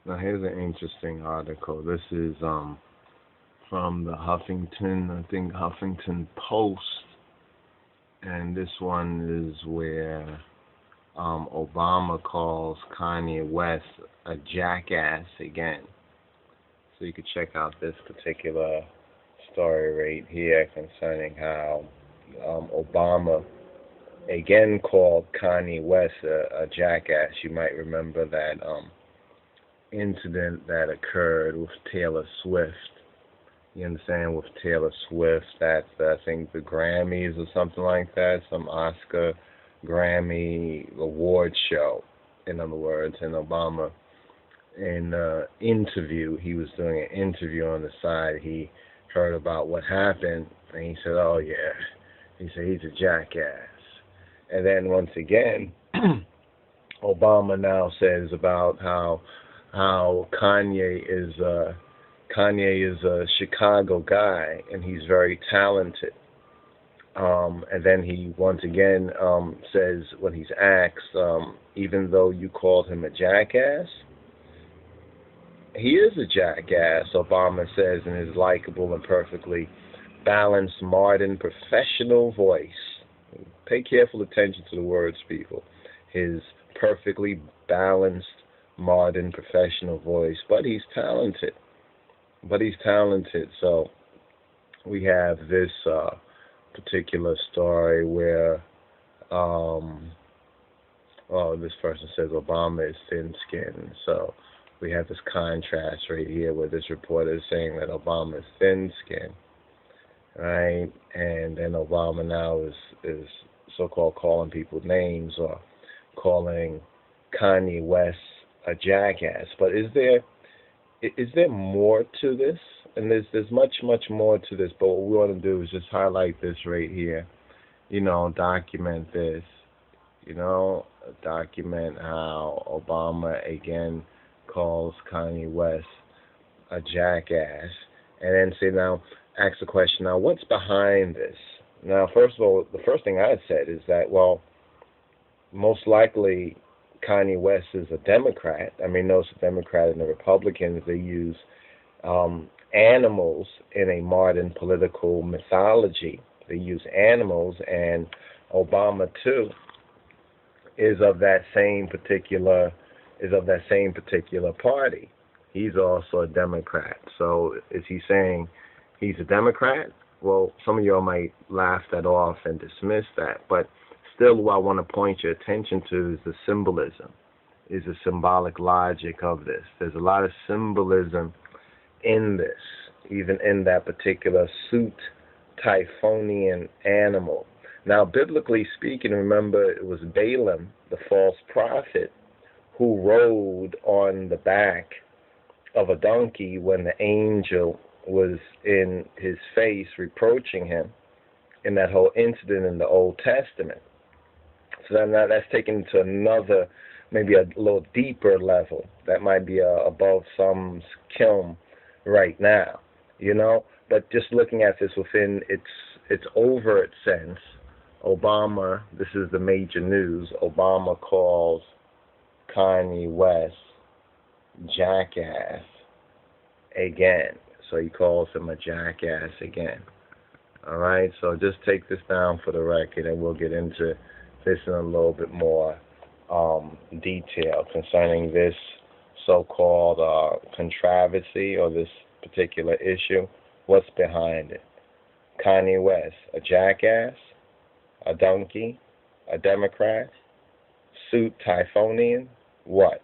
Now here's an interesting article. This is from the Huffington Post, and this one is where Obama calls Kanye West a jackass again. So you could check out this particular story right here concerning how Obama again called Kanye West a jackass. You might remember that incident that occurred with Taylor Swift. You understand, with Taylor Swift, that's I think the Grammys or something like that, some Oscar Grammy award show, in other words. And Obama, in an interview, he was doing an interview on the side, he heard about what happened, and he said, oh yeah, he said he's a jackass. And then once again, Obama now says about how Kanye is a Chicago guy and he's very talented. And then he once again says when he's asked, even though you called him a jackass, he is a jackass, Obama says in his likable and perfectly balanced, modern, professional voice. Pay careful attention to the words, people. His perfectly balanced, modern, professional voice. But he's talented. So we have this particular story where, this person says Obama is thin-skinned. So we have this contrast right here where this reporter is saying that Obama is thin-skinned, right? And then Obama now is so-called calling people names or calling Kanye West a jackass. But is there more to this? And there's much more to this. But what we want to do is just highlight this right here. Document this. Document how Obama again calls Kanye West a jackass, and then ask the question, now what's behind this? Now, first of all, the first thing I said is that, well, most likely Kanye West is a Democrat. I mean, notice the Democrat and the Republicans, they use animals in a modern political mythology. They use animals, and Obama too is of that same particular party. He's also a Democrat. So is he saying he's a Democrat? Well, some of y'all might laugh that off and dismiss that, but still what I want to point your attention to is the symbolism, is the symbolic logic of this. There's a lot of symbolism in this, even in that particular suit Typhonian animal. Now, biblically speaking, remember it was Balaam, the false prophet, who rode on the back of a donkey when the angel was in his face reproaching him in that whole incident in the Old Testament. So then that's taken to another, maybe a little deeper level. That might be above some kiln right now, But just looking at this within its overt sense, Obama, this is the major news, Obama calls Kanye West jackass again. So he calls him a jackass again. All right, so just take this down for the record, and we'll get into this in a little bit more detail concerning this so-called controversy or this particular issue. What's behind it? Kanye West, a jackass, a donkey, a Democrat, suit Typhonian, what?